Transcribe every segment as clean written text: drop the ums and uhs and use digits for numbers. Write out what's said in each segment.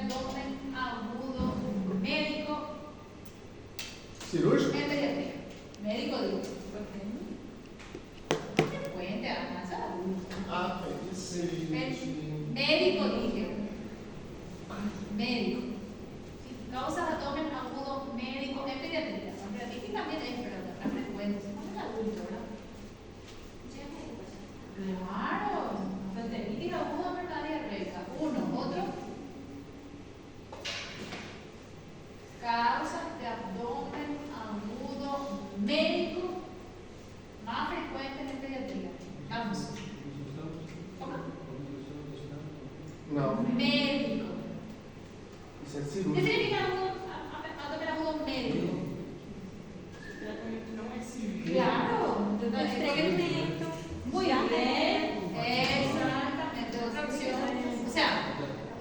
abdomen agudo médico. Cirúrgico. En pediatría. Médico digo. Frecuente, además adulto. Ah, esse. Médico dije. Médico. Causa de abdomen agudo médico en pediatría. Y también es, pero la frecuencia. No es adulto, ¿verdad? Claro. Gastroenteritis aguda, ¿verdad? Diarreica. Uno. Otro. Causa de abdomen agudo médico más frecuente en pediatría. Vamos. ¿Cómo? No. Médico. Isso é ¿Qué cirúrgico. significa abdomen agudo médico? No es civil. Claro. Estreñimiento. Muy bien. Exactamente. Otra opción. O sea,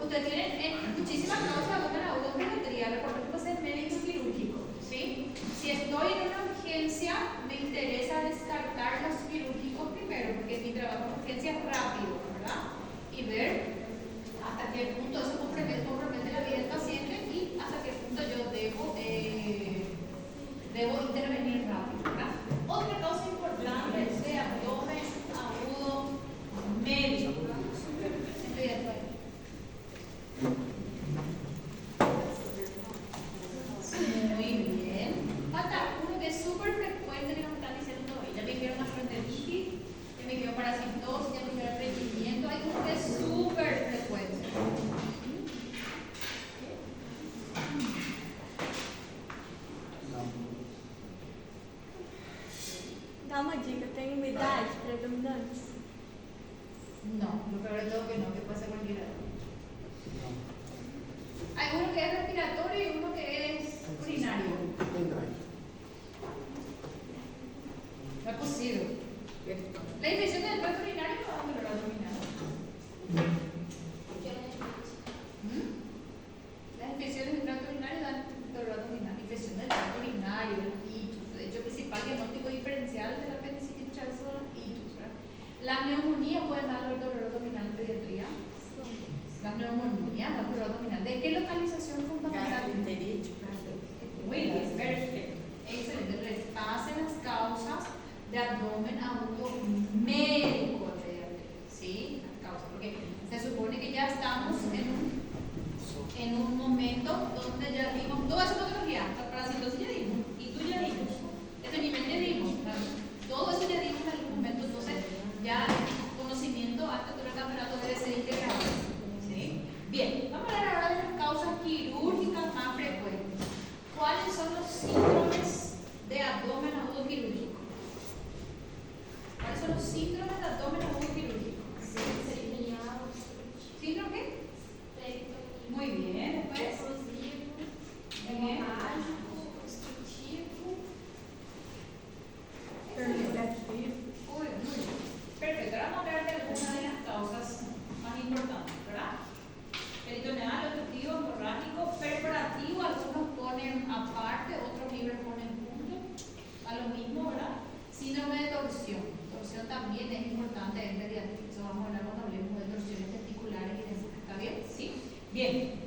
ustedes tienen muchísimas causas de abdomen agudo en pediatría. Recuerden que puede ser médico quirúrgico. ¿Sí? Si estoy en una urgencia, me interesa descartar los quirúrgicos primero, porque mi trabajo en urgencia es rápido, ¿verdad? Y ver hasta qué punto eso compromete la vida del paciente y hasta qué punto yo debo intervenir rápido, ¿verdad? Otra causa importante es de abdomen agudo médico. En pediatría. Muy bien. Falta uno que es súper frecuente que nos están diciendo hoy. Ya me dijeron gastroenteritis, ya me dijeron parasitosis, ya me dijeron estreñimiento. Hay uno que es súper frecuente. Dá uma dica, tem umidade predominante? No, lo peor de todo que no, que puede ser cualquiera. Hay uno que es respiratorio y uno que es urinario. No es posible. La infección del tracto urinario no da dolor abdominal. Las infecciones del tracto urinario dan dolor abdominal. Infección del tracto urinario, el itus. De hecho, el principal diagnóstico diferencial de la apendicitis son los itus, ¿verdad? Las neumonías pueden dar dolor abdominal en pediatría. Las neumonías dan dolor abdominal. ¿De qué localización fundamental? Muy bien, perfecto. Excelente. Repasen las causas de abdomen agudo médico en pediatría. ¿Sí? Las causas. Porque se supone que ya estamos en un momento donde ya vimos toda esa patología. Parasitosis ya dimos. Y tú ya dimos. Estreñimiento ya dimos. Todo eso ya dimos en algún momento. Entonces, ya el conocimiento hasta todo el campeonato debe ser integrado. ¿Sí? Bien, vamos a hablar ahora de las causas quirúrgicas más frecuentes. ¿Cuáles son los síndromes de abdomen agudo quirúrgico? ¿Cuáles son los síndromes de abdomen agudo quirúrgico? ¿Síndrome qué? Muy bien, después. Bien. Muy bien. Perfecto, ahora vamos a hablar de algunas de las causas más importantes, ¿verdad? Peritoneal, obstructivo, hemorrágico, perforativo, algunos ponen aparte, otros libros ponen junto, a lo mismo, ¿verdad? Síndrome de torsión. Torsión también es importante en pediatría, eso vamos a hablar cuando hablemos de torsiones testiculares y demás. ¿Está bien? Sí. Bien.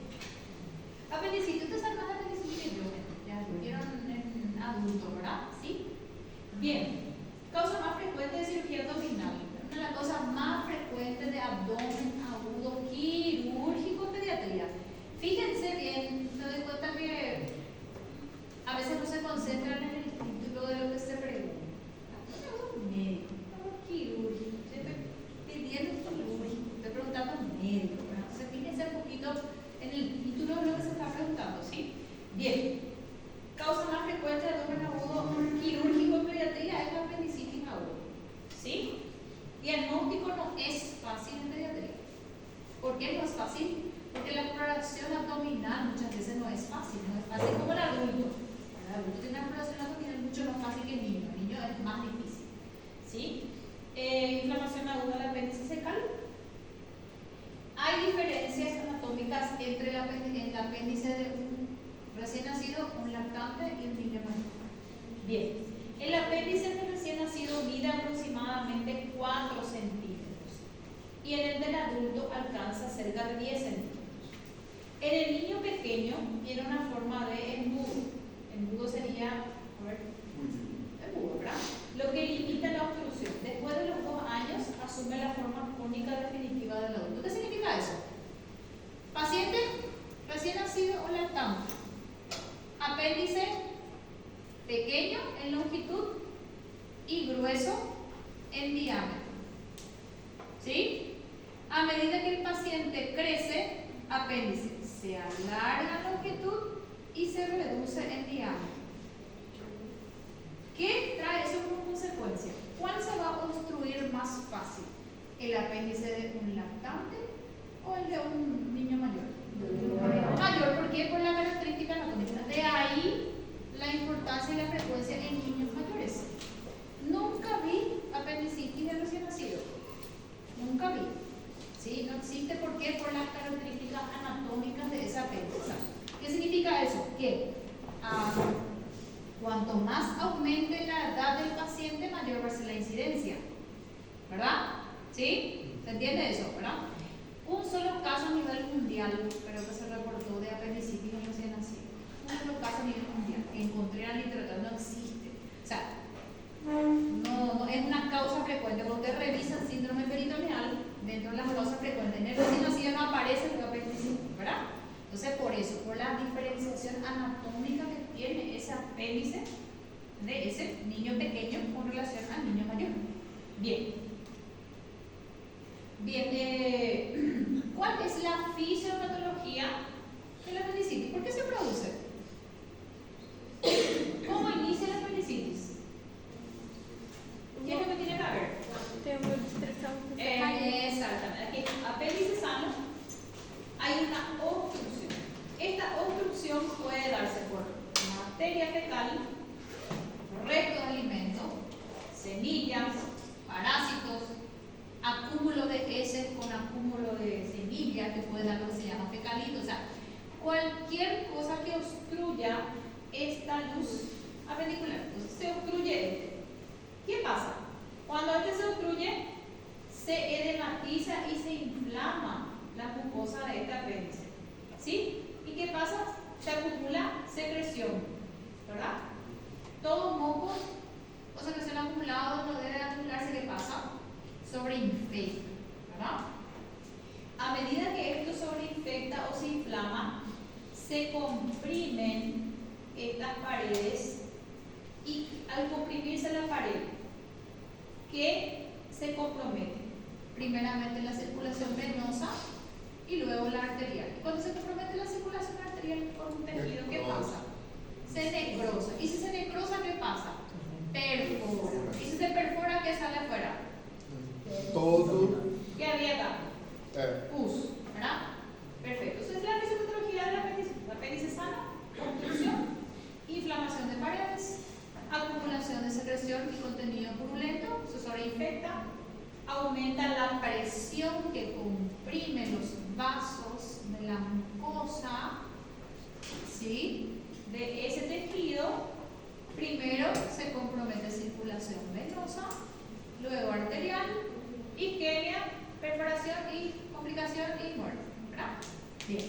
Apendicitis, ustedes saben más de apendicitis que yo, ya lo vieron en adulto, ¿verdad? Sí. Bien. Causa más frecuente de cirugía abdominal. Una de las causas más frecuentes de abdomen agudo quirúrgico en pediatría. Fíjense bien, me doy cuenta que a veces no se concentran en el título de lo que se pregunta. Abdomen agudo médico, abdomen quirúrgico. Estoy pidiendo quirúrgico, estoy preguntando médico. Entonces fíjense un poquito en el título de lo que se está preguntando, ¿sí? Bien. Causa más frecuente de abdomen agudo quirúrgico en pediatría es la apendicitis aguda. ¿Sí? Diagnóstico no es fácil en pediatría. ¿Por qué no es fácil? Porque la exploración abdominal muchas veces no es fácil. No es fácil como el adulto. El adulto tiene una exploración abdominal mucho más fácil que el niño. El niño es más difícil. ¿Sí? Inflamación aguda del apéndice secal. Hay diferencias anatómicas entre el apéndice de un recién nacido, un lactante y un niño mayor. Bien, el apéndice del recién nacido mide aproximadamente 4 centímetros y en el del adulto alcanza cerca de 10 centímetros. En el niño pequeño tiene una forma de embudo. Embudo sería, a ver, embudo, ¿verdad? Lo que limita la obstrucción. Después de los 2 años asume la forma cónica definitiva del adulto. ¿Qué significa eso? Paciente recién nacido o lactante. Apéndice pequeño en longitud y grueso en diámetro. ¿Sí? A medida que el paciente crece, apéndice se alarga en longitud y se reduce en diámetro. ¿Qué trae eso como consecuencia? ¿Cuál se va a obstruir más fácil? ¿El apéndice de un lactante o el de un niño mayor? Mayor, ¿por qué? Por la característica anatómica. De ahí la importancia y la frecuencia en niños mayores. Nunca vi apendicitis de recién nacido. Nunca vi. ¿Sí? No existe. ¿Por qué? Por las características anatómicas de esa apéndice. ¿Qué significa eso? Que cuanto más aumente la edad del paciente, mayor va a ser la incidencia. ¿Verdad? ¿Sí? ¿Se entiende eso? ¿Verdad? Un solo caso a nivel mundial, pero que se reportó de apendicitis en recién nacido. Un solo caso a nivel mundial que encontré en la literatura, no existe. O sea, no es una causa frecuente. Cuando usted revisa el síndrome peritoneal, dentro de las causas frecuentes, en el recién nacido no aparece el apendicitis, ¿verdad? Entonces, por eso, por la diferenciación anatómica que tiene ese apéndice de ese niño pequeño con relación al niño mayor. Bien. Bien, ¿cuál es la fisiopatología de la apendicitis? ¿Por qué se produce? ¿Cómo inicia la apendicitis? ¿Qué es lo que tiene que haber? Tengo expresión. Exactamente. Aquí, apéndice sano, hay una obstrucción. Esta obstrucción puede darse por materia fecal, resto de alimento, semillas, parásitos, acúmulo de heces con acúmulo de semillas, que puede dar lo que se llama fecalito. O sea, cualquier cosa que obstruya esta luz apendicular. Entonces se obstruye este. ¿Qué pasa? Cuando este se obstruye, se edematiza y se inflama la mucosa de este apéndice. ¿Sí? ¿Y qué pasa? Se acumula secreción, ¿verdad? Todo moco o secreción acumulado no debe acumularse. ¿Qué pasa? Sobreinfecta, ¿verdad? A medida que esto sobreinfecta o se inflama, se comprimen estas paredes y al comprimirse la pared, ¿qué se compromete? Primeramente la circulación venosa y luego la arterial. Y cuando se compromete la circulación arterial con un tejido, ¿qué pasa? Se necrosa. ¿Y si se necrosa, qué pasa? Perfora. ¿Y si se perfora, qué sale afuera? Todo. ¿Qué había acá? Pus, ¿verdad? Perfecto. Entonces la fisiopatología de la apéndice sana, obstrucción, inflamación de paredes, acumulación de secreción y contenido purulento, se sobreinfecta, aumenta la presión que comprime los vasos de la mucosa, ¿sí? De ese tejido. Primero se compromete circulación venosa, luego arterial, isquemia, perforación y complicación y muerte, ¿verdad? Bien.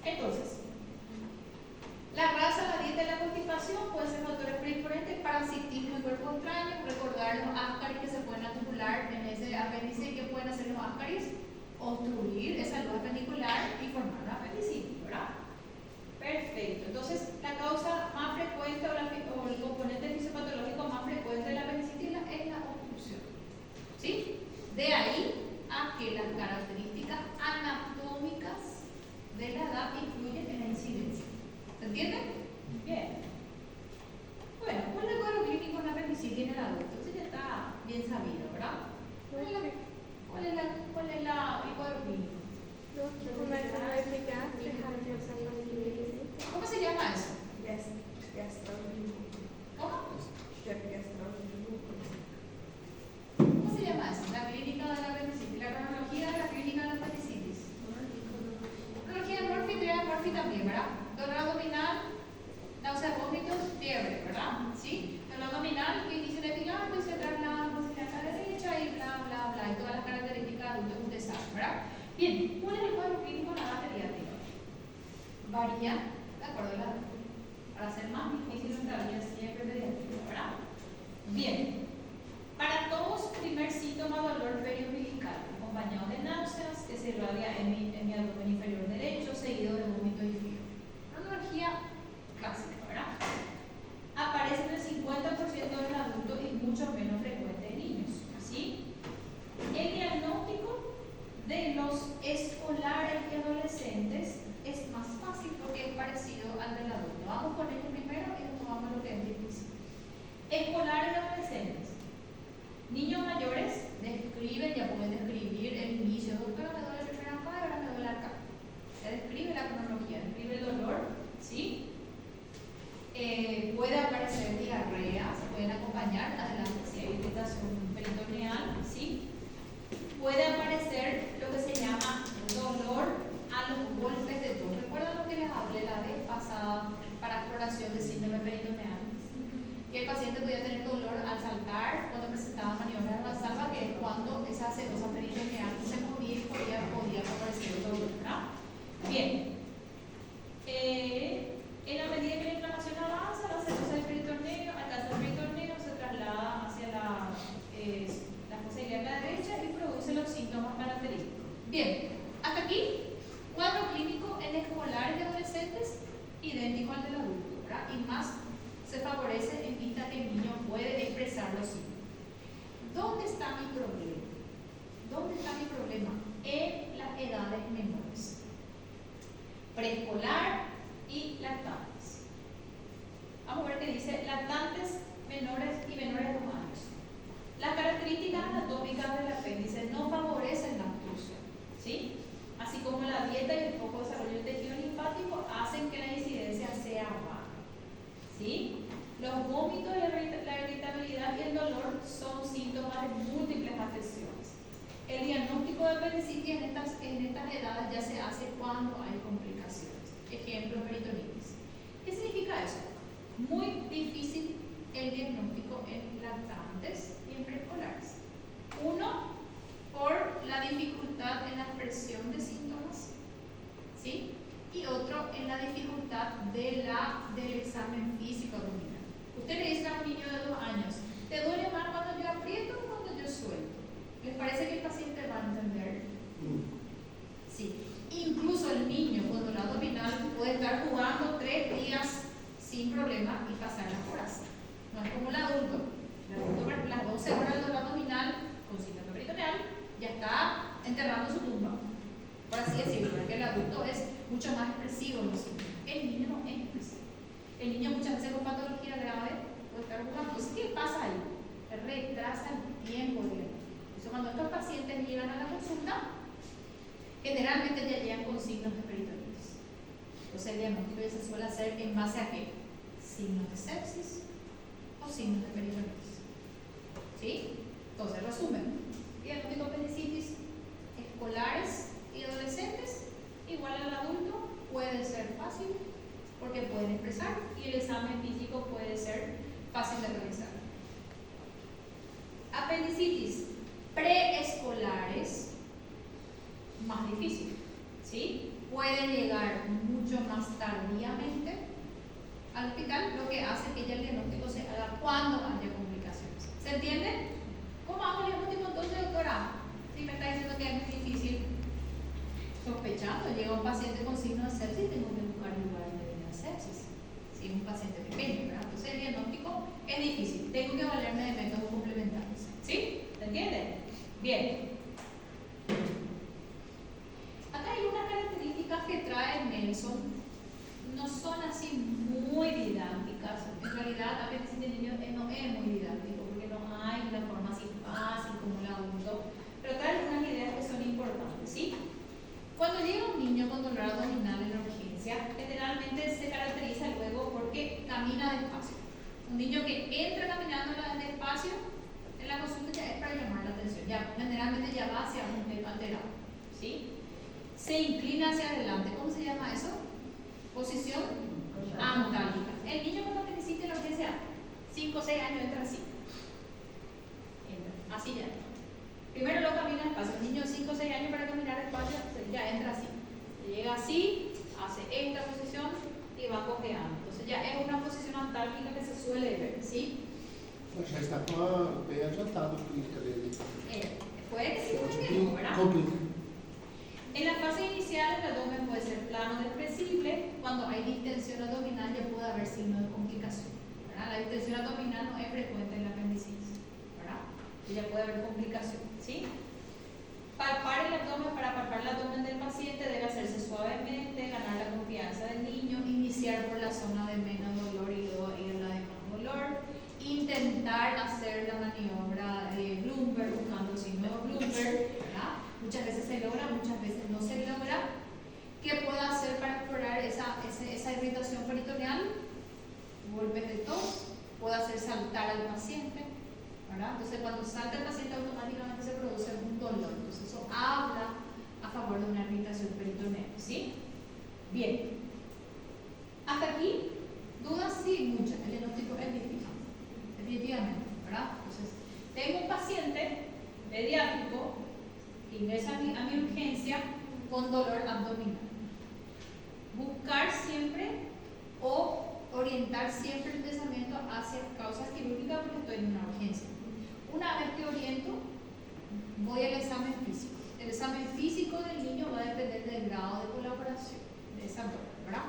Entonces, la raza, la dieta y la constipación pueden ser factores predisponentes, parasitismo y cuerpo extraño. Recordar los ascaris que se pueden acumular en ese apéndice. ¿Qué pueden hacer los ascaris? Obstruir esa luz apendicular y formar una apendicitis, ¿verdad? Perfecto. Entonces, la causa más frecuente o el componente fisiopatológico más frecuente de la apendicitis es la obstrucción. ¿Sí? De ahí a que las características anatómicas de la edad influyen en la incidencia. ¿Se entiende? Bien. Bueno, ¿cuál es el cuadro clínico de una apendicitis en el adulto? Eso ya está bien sabido, ¿verdad? ¿Cuál es el cuadro clínico? ¿Cómo se llama eso? ¿Cómo? ¿Cómo se llama eso? La clínica de la apendicitis, la cronología de la clínica de la apendicitis. Cronología de Murphy, tarea de Murphy también, ¿verdad? Dolor abdominal, náuseas, vómitos, fiebre, ¿verdad? ¿Sí? Dolor abdominal que inicia en el epilante, se traslada hacia la derecha y bla, bla, bla, y todas las características de adultos que usted sabe, ¿verdad? Bien, ¿cuál es el cuadro clínico de la edad pediátrica? varía de acuerdo a la edad. Para hacer más difícil nuestra vida siempre pediátrica, ¿verdad? Bien. Para todos, primer síntoma dolor periumbilical, acompañado de náuseas que se irradia en mi abdomen inferior derecho, seguido de vómito y frío. Una neuralgia clásica, ¿verdad? Aparece en el 50% del adulto y mucho menos frecuente en niños. ¿Sí? El diagnóstico de los escolares y adolescentes es más fácil porque es parecido al del adulto. Vamos con ello primero y después vamos a lo que es difícil. Escolares y adolescentes. Niños mayores describen, ya pueden describir el inicio. Doctora, me duele primero acá y ahora me duele acá. Se describe la cronología, describe el dolor, ¿sí? Puede aparecer diarrea, se pueden acompañar, adelante, si hay irritación peritoneal, ¿sí? Puede aparecer lo que se llama dolor a los golpes de tos. ¿Recuerdan lo que les hablé la vez pasada para exploración de síndrome peritoneal? Que el paciente podía tener dolor al saltar cuando presentaba maniobras de Valsalva, que es cuando esa senosa peritoneal se movía y podía aparecer el dolor, ¿verdad? Bien. En la medida que la inflamación avanza, la senosa del peritoneo, al caso del peritoneo, se traslada hacia la fosa ilíaca derecha y produce los síntomas característicos. Bien, hasta aquí, cuadro clínico en escolares y adolescentes idéntico al del adulto, ¿verdad? Y más se favorece en vista que el niño puede expresar los síntomas. ¿Dónde está mi problema? ¿Dónde está mi problema? En las edades menores. Preescolar y lactantes. Vamos a ver qué dice lactantes menores y menores de 2 años. Las características anatómicas del apéndice no favorecen la obstrucción, ¿sí? Así como la dieta y el poco desarrollo del tejido linfático hacen que la incidencia sea baja, ¿sí? Los vómitos, la irritabilidad y el dolor son síntomas de múltiples afecciones. El diagnóstico de apendicitis en estas edades ya se hace cuando hay complicaciones. Ejemplo, peritonitis. ¿Qué significa eso? Muy difícil el diagnóstico en lactantes y en preescolares. Uno, por la dificultad en la expresión de síntomas, ¿sí? Y otro, en la dificultad del examen físico abdominal. Usted le dice a un niño de 2 años, ¿te duele más cuando yo aprieto o cuando yo suelto? ¿Les parece que el paciente va a entender? Sí. Incluso el niño con dolor abdominal puede estar jugando 3 días sin problema y pasar las horas. No es como el adulto. El adulto, las 12 horas de dolor abdominal con síndrome peritoneal, ya está enterrando su tumba, por así decirlo, porque el adulto es mucho más expresivo en los síntomas. El niño no es expresivo. El niño muchas veces con patología grave puede estar jugando. Entonces, ¿qué pasa ahí? Retrasa el tiempo de la. Entonces, cuando estos pacientes llegan a la consulta, generalmente ya llegan con signos de peritonitis. Entonces, el diagnóstico ya se suele hacer en base a qué? Signos de sepsis o signos de peritonitis. ¿Sí? Entonces, resumen. Diagnóstico de apendicitis escolares y adolescentes, igual al adulto, puede ser fácil porque pueden expresar y el examen físico puede ser fácil de realizar. Apendicitis preescolares, más difícil, ¿sí? Pueden llegar mucho más tardíamente al hospital, lo que hace que ya el diagnóstico se haga cuando haya complicaciones. ¿Se entiende? ¿Cómo hago el diagnóstico entonces, doctora? Si me está diciendo que es muy difícil, sospechando, llega un paciente con signos de sepsis, tengo que buscar lugares de sepsis. Si es un paciente pequeño, ¿verdad? Entonces el diagnóstico es difícil, tengo que valerme de métodos complementarios. ¿Sí? ¿Se entiende? Bien. Acá hay unas características que trae Nelson, no son así muy didácticas. En realidad, apendicitis de niños no es muy didáctico porque no hay una forma así fácil como el adulto, pero trae algunas ideas que son importantes, ¿sí? Cuando llega un niño con dolor abdominal en la urgencia, generalmente se caracteriza luego porque camina despacio. Un niño que entra caminando despacio en la consulta ya es para llamar la atención. Ya, generalmente ya va hacia un tema alterado, ¿sí? Se inclina hacia adelante. ¿Cómo se llama eso? Posición antálica. El niño con apendicitis en la urgencia, 5 o 6 años, entra así. Entra, así ya. Primero lo camina despacio. El niño de 5 o 6 años para caminar despacio, ya entra así. Llega así, hace esta posición y va cojeando. Entonces ya es una posición antálgica que se suele ver, ¿sí? Já está com a bem adiantada a clínica dele. Puede que sí, Pode muy vir bien, ¿verdad? complica. En la fase inicial el abdomen puede ser plano despresible. Cuando hay distensión abdominal ya puede haber signos de complicación, ¿verdad? La distensión abdominal no es frecuente en la apendicitis, ¿verdad? Y ya puede haber complicación, ¿sí? Palpar el abdomen. Para palpar el abdomen del paciente debe hacerse suavemente, ganar la confianza del niño, iniciar por la zona de menos dolor y luego ir a la de más dolor. Intentar hacer la maniobra de Bloomberg buscando el signo de Bloomberg, ¿verdad? Muchas veces se logra, muchas veces no se logra. ¿Qué puedo hacer para explorar esa irritación peritoneal? Golpes de tos, puedo hacer saltar al paciente, ¿verdad? Entonces cuando salta el paciente automáticamente se produce un dolor, entonces eso habla a favor de una irritación peritoneal, ¿sí? Bien, hasta aquí, dudas sí, muchas, el diagnóstico es difícil, definitivamente, ¿verdad? Entonces, tengo un paciente pediátrico que ingresa a mi urgencia con dolor abdominal. Buscar siempre o orientar siempre el pensamiento hacia causas quirúrgicas porque estoy en una urgencia. Una vez que oriento, voy al examen físico. El examen físico del niño va a depender del grado de colaboración de esa droga, ¿verdad?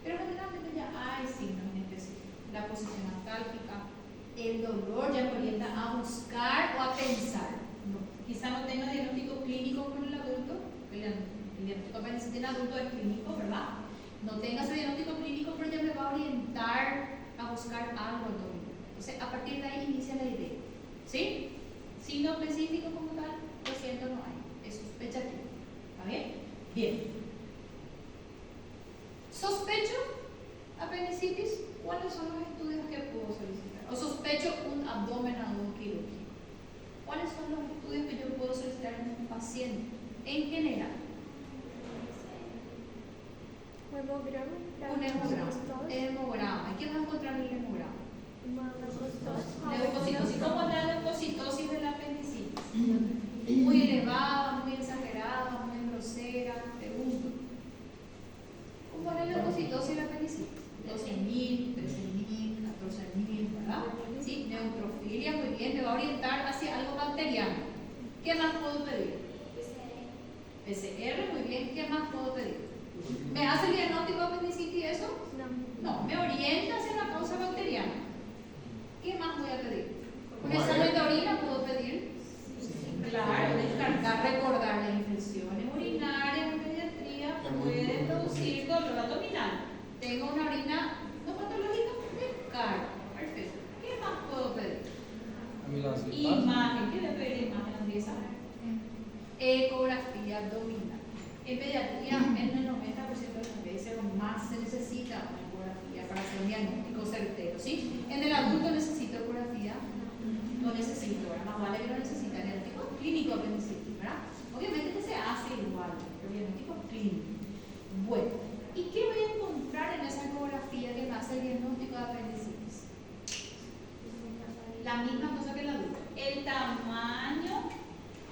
Pero generalmente ya hay signos en específico. La posición antálgica, el dolor ya me orienta a buscar o a pensar. No, quizá no tenga diagnóstico clínico con el adulto, el diagnóstico apendicitis en adulto es clínico, ¿verdad? No tenga ese diagnóstico clínico, pero ya me va a orientar a buscar algo abdominal. Entonces, a partir de ahí inicia la idea. ¿Sí? Signo específico como tal, lo siento, no hay. Es sospecha clínica. ¿Está bien? Bien. Sospecho apendicitis, ¿cuáles son los estudios que puedo solicitar? O sospecho un abdomen agudo quirúrgico. ¿Cuáles son los estudios que yo puedo solicitar en un paciente? En general. Un hemograma. ¿Y qué va a encontrar en el hemograma? Leucocitosis. ¿Cómo es la leucocitosis de la apendicitis? Muy elevada, muy exagerada, muy grosera. Pregunto. ¿Cómo es la leucocitosis de la apendicitis? 12.000, 13.000, 14.000, ¿verdad? Sí, neutrofilia, muy bien, me va a orientar hacia algo bacteriano. ¿Qué más puedo pedir? PCR, muy bien, ¿qué más puedo pedir? ¿Me hace el diagnóstico de apendicitis eso? No, me orienta hacia una causa bacteriana. ¿Qué más voy a pedir? ¿Un examen de orina puedo pedir? Claro, descartar, recordar las infecciones urinarias en pediatría pueden producir dolor abdominal. Tengo una orina no patológica, descarto. Perfecto. ¿Qué más puedo pedir? Imagen, ¿qué le pedí? Imagen antiesa. Ecografía abdominal. En pediatría, en el 90% de las veces más se necesita una ecografía para hacer un diagnóstico certero, ¿sí? En el adulto necesito ecografía, no necesito, ¿verdad? Más vale que no necesita el diagnóstico clínico apendicitis, ¿verdad? Obviamente que se hace igual, el diagnóstico clínico. Bueno, ¿y qué voy a encontrar en esa ecografía que me hace el diagnóstico de apendicitis? La misma cosa que el adulto, el tamaño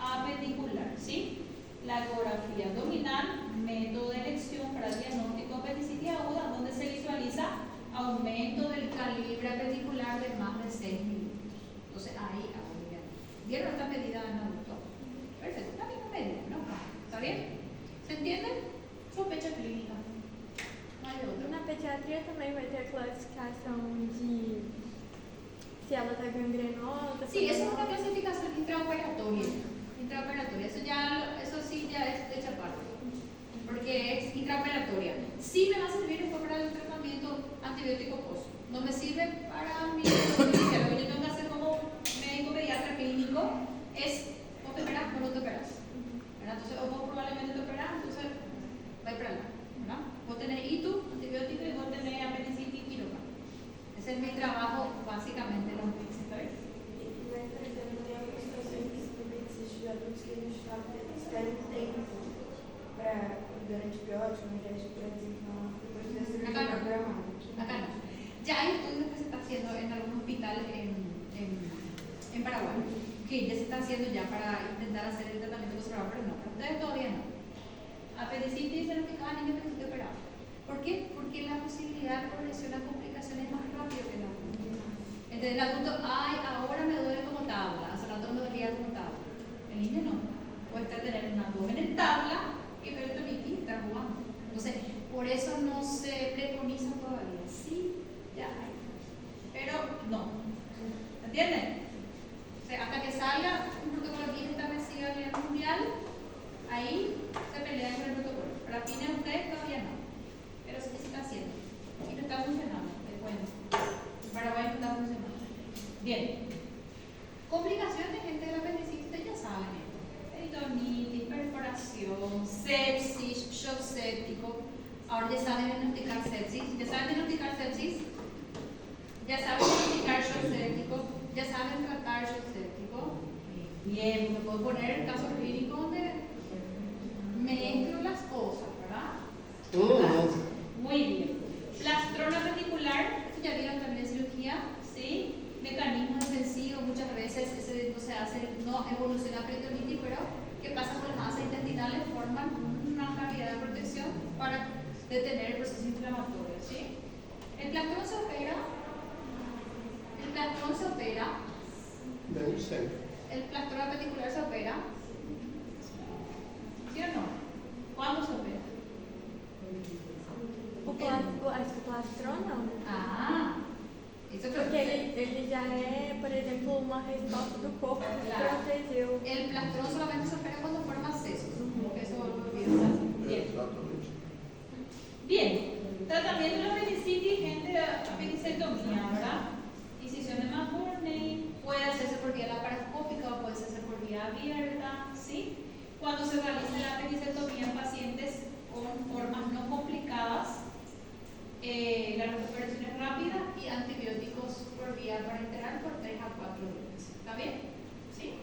apendicular, ¿sí? La ecografía abdominal, método de elección para el diagnóstico de apendicitis aguda, donde se visualiza aumento del calibre apendicular de más de 6 milímetros. Entonces ahí hago mi diagnóstico. ¿Vieron esta medida en adulto? Perfecto, la misma medida, ¿no? ¿Está bien? ¿Se entiende? Sospecha clínica. No hay outra. Na pediatria também vai ter classificação de se ela está gangrenosa. Sí, esa es una clasificación intraoperatoria. Eso sí ya es de hecha parte, porque es intraoperatoria. Sí me va a servir después para el tratamiento antibiótico post. No me sirve para mi lo que yo tengo que hacer como médico pediatra clínico es o te operas o no te operas. Entonces, o probablemente te operas, entonces va a ir para allá, ¿verdad? Vos tenés ITU, antibiótico, y vos tenés apendicitis, quirófano. Ese es mi trabajo básicamente en la urgencia, ¿sabes? Adultos que a gente espera um tempo para dar antibiótico, analgésico, para desencanar, depois dessa Acá no. Ya hay estudios que se están haciendo en algunos hospitales en Paraguay, que ya se están haciendo ya para intentar hacer el tratamiento conservador, pero no, para ustedes todavía no. Apendicitis diagnosticada, niño que necesita operar. ¿Por qué? Porque la posibilidad de progresión a complicaciones es más rápido que el adulto. Entonces el adulto, ay, ahora me duele como tabla, hace rato me dolía como tabla. El niño no. Puede estar tener una abdomen en tabla y peritonitis está jugando. Entonces, por eso no se preconiza todavía. Sí, ya hay. Pero no. ¿Entienden? O sea, hasta que salga un protocolo bien establecido a nivel mundial, ahí se pelea con el protocolo. Para fines de ustedes todavía no. Pero sí se está haciendo. Y no está funcionando, te cuento. Paraguay no está funcionando. Bien. Complicaciones, gente del apendicitis, ustedes ya saben esto. Peritonitis, perforación, sepsis, shock séptico. Ahora ya saben diagnosticar sepsis. ¿Ya saben diagnosticar sepsis? ¿Ya saben diagnosticar shock séptico? ¿Ya saben tratar shock séptico? Bien, me puedo poner el caso clínico donde mezclo las cosas, ¿verdad? Muy bien. Plastrona reticular, esto ya vieron también en cirugía, ¿sí? Mecanismo defensivo, muchas veces ese no se hace, no evoluciona peritonitis, pero ¿qué pasa con las masas intestinales? Forman una cavidad de protección para detener el proceso inflamatorio, ¿sí? El plastrón se opera. No sé. El plastrón appendicular se opera. ¿Sí o no? ¿Cuándo se opera? Acho que o plastrão não. Ah, isso que eu Porque ele já é, por exemplo, uma resposta do corpo que Claro. protegeu. El plastrón solamente se opera cuando forma abscesos. Eso lo olvido. Bien. Exatamente. Bien. Tratamiento de la apendicitis, gente de apendicectomía, ¿verdad? Incisión de McBurney, puede hacerse por vía laparoscópica o puede hacerse por vía abierta, ¿sí? Cuando se realiza la apendicectomía en pacientes con formas no complicadas, la recuperación es rápida y antibióticos por vía parenteral por 3 a 4 días. ¿Está bien? ¿Sí?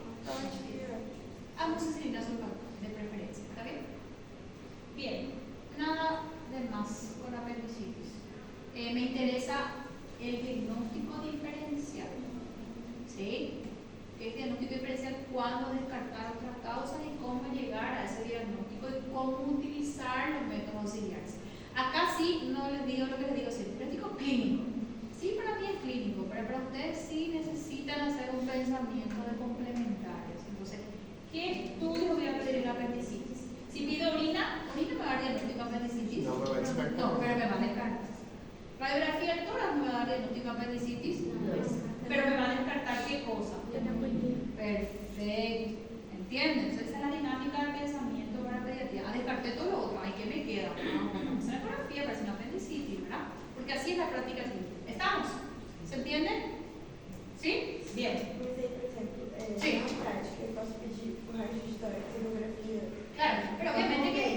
Amoxicilina sulfato, de preferencia. ¿Está bien? Bien. Nada de más con apendicitis. Me interesa el diagnóstico diferencial. ¿Sí? El diagnóstico diferencial, cuándo descartar otras causas y cómo llegar a ese diagnóstico y cómo utilizar los métodos auxiliares. Acá sí no les digo lo que les digo siempre, les digo clínico. Sí, para mí es clínico, pero para ustedes sí necesitan hacer un pensamiento de complementarios. Entonces, ¿qué estudios voy a pedir en apendicitis? Si pido orina me va a dar diagnóstico de apendicitis. No me va a descartar. No, pero me va a descartar. Radiografía del tórax me va a dar diagnóstico de apendicitis, pero me va a descartar qué cosa. Perfecto. ¿Entienden? Entonces, esa es la dinámica de pensamiento para pediatría. Descarté todo lo otro. Ay, ¿qué me queda? Una ecografía, parece una apendicitis, ¿verdad? Porque así es la práctica clínica. ¿Estamos? ¿Se entiende? ¿Sí? Bien. Mas aí, por exemplo, Sim. na prática, eu posso pedir o raio de história, cenografia. Claro, pero obviamente que.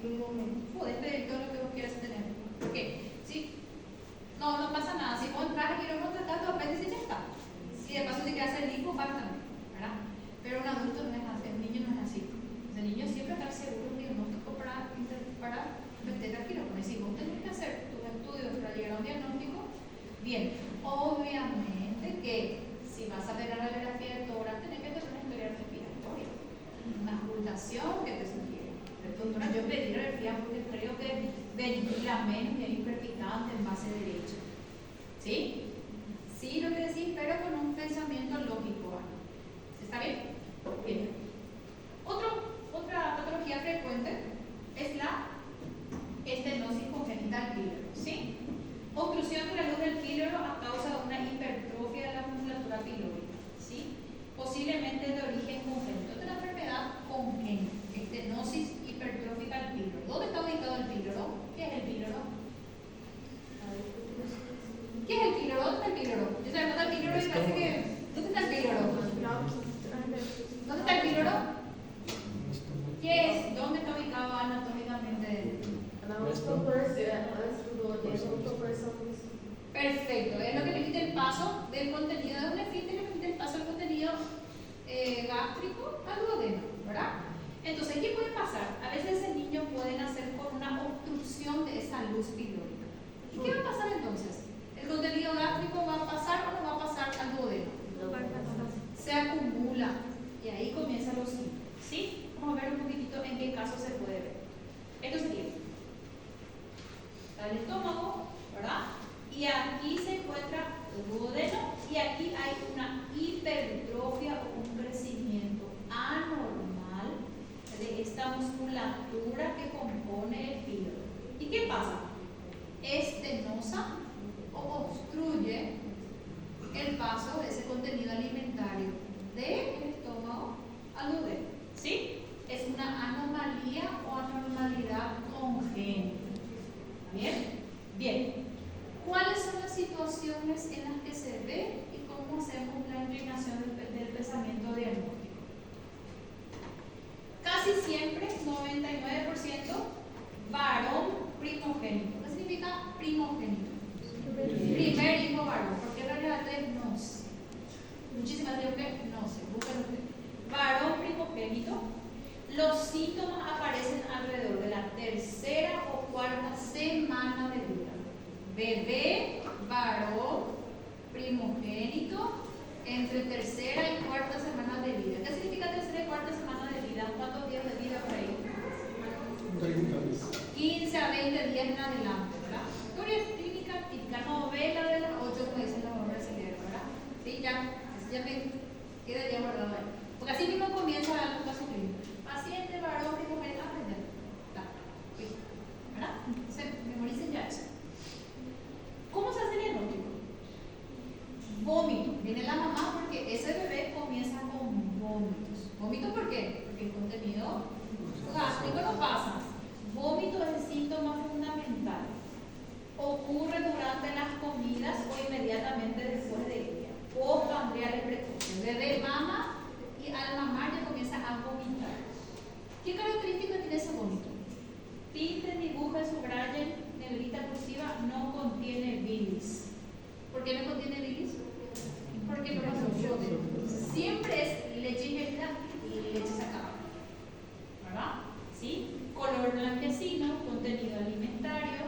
No momento. Puedes pedir todo lo que vos quieras tener. ¿Por qué? ¿Sí? No pasa nada. Si vos entras y quieres tratar tu apéndice, ya está. Si de paso te quieres hacer lipo, basta, ¿verdad? Pero un adulto no es así, el niño no es así. El niño siempre está seguro un diagnóstico para meter al quirófano. Y si vos tenés que hacer tus estudios para llegar a un diagnóstico, bien, obviamente que si vas a ver la radiografía de tórax, tenés que tener una historia respiratoria, una ocultación que te sugiere. Doctora, yo pedí radiografía porque creo que ventila menos y hay hiperpicante en base derecha. ¿Sí? Sí, lo que decís, pero con un pensamiento lógico. ¿Está bien? Bien. Otra patología frecuente es la estenosis congénita del píloro, ¿sí? Obstrucción de la luz del píloro a causa de una hipertrofia de la musculatura pilórica, ¿sí? Posiblemente de origen congénito. Es una enfermedad congénita, estenosis hipertrófica del píloro. ¿Dónde está ubicado el píloro? ¿Qué es el píloro? ¿Qué es el píloro? ¿Dónde está el píloro? Yo sé dónde está el píloro y parece que... ¿Dónde está el píloro? ¿Dónde está el píloro? ¿Qué es? ¿Dónde está ubicado anatómicamente? Perfecto, es lo que permite el paso del contenido de un esfínter, le permite el paso del contenido gástrico al duodeno, ¿verdad? Entonces, ¿qué puede pasar? A veces el niño puede nacer con una obstrucción de esa luz pilórica. ¿Y qué va a pasar entonces? ¿El contenido gástrico va a pasar o no va a pasar al duodeno? Se acumula y ahí comienzan los síntomas, ¿sí? Vamos a ver un poquitito en qué caso se puede ver. Esto sería está el estómago, ¿verdad? Y aquí se encuentra el duodeno y aquí hay una hipertrofia o un crecimiento anormal de esta musculatura que compone el hígado. ¿Y qué pasa? Estenosa o obstruye el paso de ese contenido alimentario del estómago al duodeno, ¿sí? Es una anomalía o anormalidad congénita. ¿Bien? Bien. ¿Cuáles son las situaciones en las que se ve y cómo hacemos la inclinación del pensamiento diagnóstico? Casi siempre, 99%, varón primogénito. ¿Qué significa primogénito? Primer hijo varón, porque en realidad no sé. Muchísimas digo que no sé, búsquenlo ustedes. Varón primogénito. Los síntomas aparecen alrededor de la tercera o cuarta semana de vida. Bebé, varón, primogénito, entre tercera y cuarta semana de vida. ¿Qué significa tercera y cuarta semana de vida? ¿Cuántos días de vida por ahí? 15 a 20 días en adelante, ¿verdad? Historia clínica típica, novela de las 8, como dicen los brasileños, ¿verdad? Sí, ya me queda ya guardado ahí. Porque así mismo comienza a dar un caso clínico. Paciente, varón, primogénito, ¿verdad? Entonces, memoricen ya eso. ¿Cómo se hace el diagnóstico? Vómito. Viene la mamá porque ese bebé comienza con vómitos. ¿Vómito por qué? Porque el contenido gástrico no pasa. Vómito es el síntoma fundamental. Ocurre durante las comidas o inmediatamente después de ellas. Postprandiales precoces. El bebé mama y al mamar ya comienza a vomitar. ¿Qué características tiene ese vómito? Pinten, dibujen, subrayen, negrita cursiva, no contiene bilis. ¿Por qué no contiene bilis? Porque no pasa sodio. Siempre es leche ingerida y leche sacada. ¿Verdad? ¿Sí? Color blanquecino, contenido alimentario,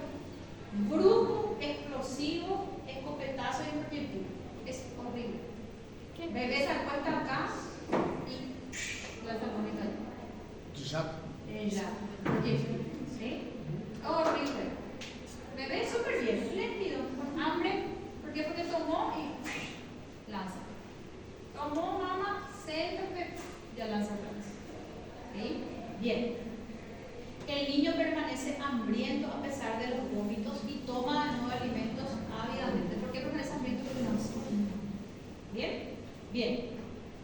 brusco, explosivo, escopetazo y proyectil. Es horrible. Bebé se acuesta acá y la salmón me cayó. Ya. ¿Sí? Horrible. Bebé súper bien, léntido, con hambre. ¿Por qué? Porque tomó y lanza. Tomó mamá, siéntate, ya lanza otra vez. ¿Sí? Bien. El niño permanece hambriento a pesar de los vómitos y toma de nuevo alimentos ávidamente. ¿Por qué permanece hambriento? Porque no se come. ¿Bien? Bien.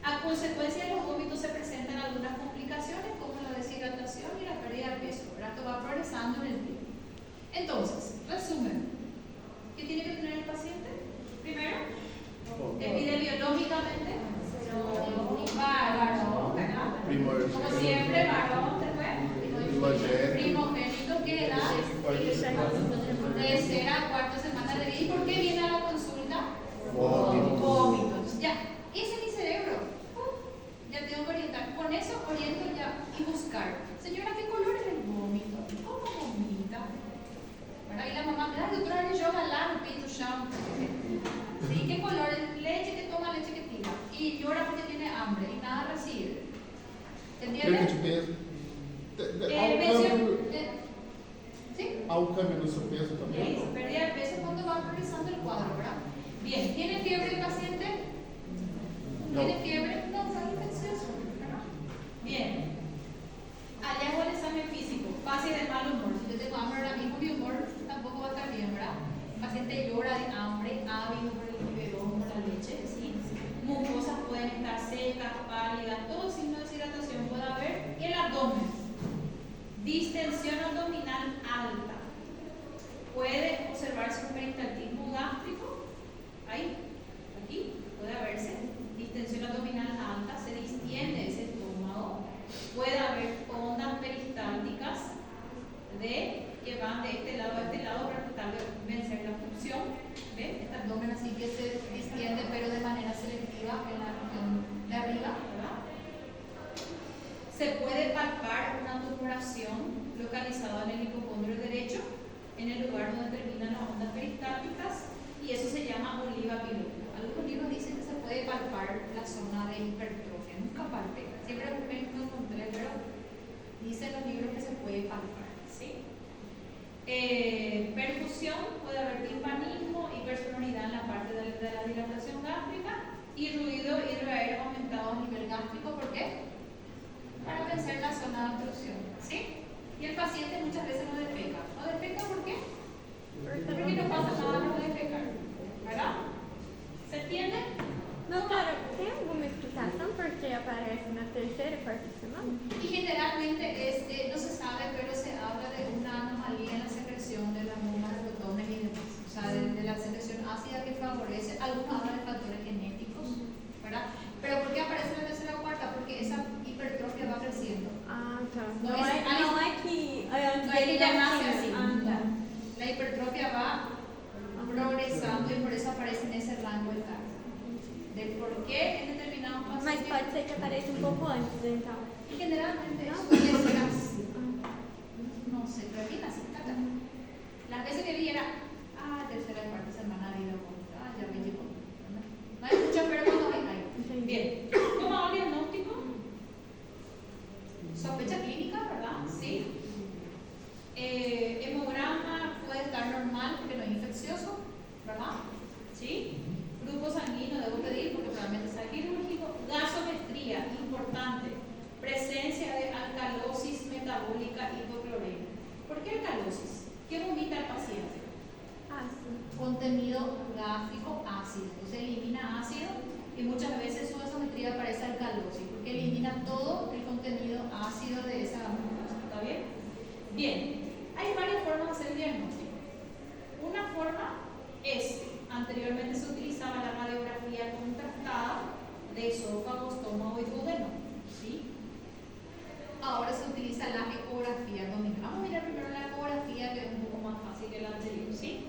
A consecuencia de los vómitos se presentan algunas complicaciones como la deshidratación y la pérdida de peso. ¿Verdad? Esto va progresando en el tiempo. Entonces, resumen. ¿Qué tiene que tener el paciente? Primero, epidemiológicamente, varón, ¿verdad? Como siempre, varón, después, primogénito, ¿qué edad? Tercera, cuarta semana de vida. ¿Y por qué viene a la consulta? Vómitos. Ya, ese es mi cerebro. Ya tengo que orientar. Con eso oriento ya y buscar. Señora, ¿qué color es el vómito? ¿Cómo vomita? ¿Verdad? Y la mamá, doctora, yo galar, pito, shampoo. ¿Sí? ¿Qué color es? Leche que toma, leche que tira. Y llora porque tiene hambre y nada recibe. ¿Entiendes? ¿Sí? Cambio nuestro peso también. Sí, pérdida de peso cuando va progresando el cuadro, ¿verdad? Bien, ¿tiene fiebre el paciente? No. ¿Tiene fiebre? No, está infeccioso, ¿verdad? Bien. Allá hago el examen físico, fácil de mal humor. Si yo tengo hambre ahora mismo, mi humor tampoco va a estar bien, ¿verdad? El paciente llora de hambre, ávido por el biberón, por la leche, ¿sí? Mucosas pueden estar secas, pálidas, todo signo de deshidratación puede haber. Y el abdomen. Distensión abdominal alta. Puede observarse un peristaltismo gástrico. Ahí, aquí, puede haberse. Distensión abdominal alta, se distiende ese estómago. Puede haber ondas peristálticas que van de este lado a este lado para tratar de vencer la función. ¿Ven? Este abdomen así que se distiende, pero de manera selectiva en la región de arriba, ¿verdad? Se puede palpar una tumoración localizada en el hipocondrio derecho, en el lugar donde terminan las ondas peristálticas, y eso se llama oliva pilórica. Algunos libros dicen que se puede palpar la zona de hipertrofia, nunca palpé, siempre no encontré, pero dicen los libros que se puede palpar, ¿sí? Perfusión de la dilatación gástrica y ruido hidroaéreo aumentado a nivel gástrico. ¿Por qué? Para vencer la zona de obstrucción, ¿sí? Y el paciente muchas veces no defeca. ¿No defeca por qué? Porque no pasa nada no defecar, ¿verdad? ¿Se entiende? Doutora, tem alguma explicação por que aparece na terceira e quarta semana? Y generalmente no se sabe, pero se habla de una anomalía en la secreción de las monomaratones y demás. O sea, de la secreción ácida que favorece, algunos hablan de factores genéticos, ¿verdad? Pero ¿por qué aparece la tercera o cuarta? Porque esa hipertrofia va creciendo. Ah, tá. Não Não é- é que antes No hay que ele já llamarse tinha. así. Ah, tá. La hipertrofia va progresando y por eso aparece en ese rango etario. Del por qué en determinados Mas pacientes. pode ser que apareça um pouco antes, então. Y generalmente suele ser así. Ah, No sé, pero bien así, taca. Las veces que vi era, tercera y cuarta semana de vida, ya me llegó. No hay mucho, pero cuando hay. entendi. Bien, ¿cómo hago el diagnóstico? Sospecha clínica, ¿verdad? Sí. Hemograma puede estar normal porque no es infeccioso, ¿verdad? ¿Sí? Grupo sanguíneo debo pedir porque probablemente sea quirúrgico. Gasometría, importante. Presencia de alcalosis metabólica hipocloremia. ¿Por qué alcalosis? ¿Qué vomita el paciente? Ah, sim. Contenido gástrico ácido. Entonces elimina ácido y muchas veces su gasometría aparece alcalosis porque elimina todo el contenido ácido de esa mucosa. ¿Está bien? Bien, hay varias formas de hacer el diagnóstico. Una forma es, anteriormente se utilizaba la radiografía contrastada de esófago, estómago y duodeno, ¿sí? Ahora se utiliza la ecografía abdominal. Vamos a mirar primero la ecografía, que es un poco más fácil que la anterior, ¿sí?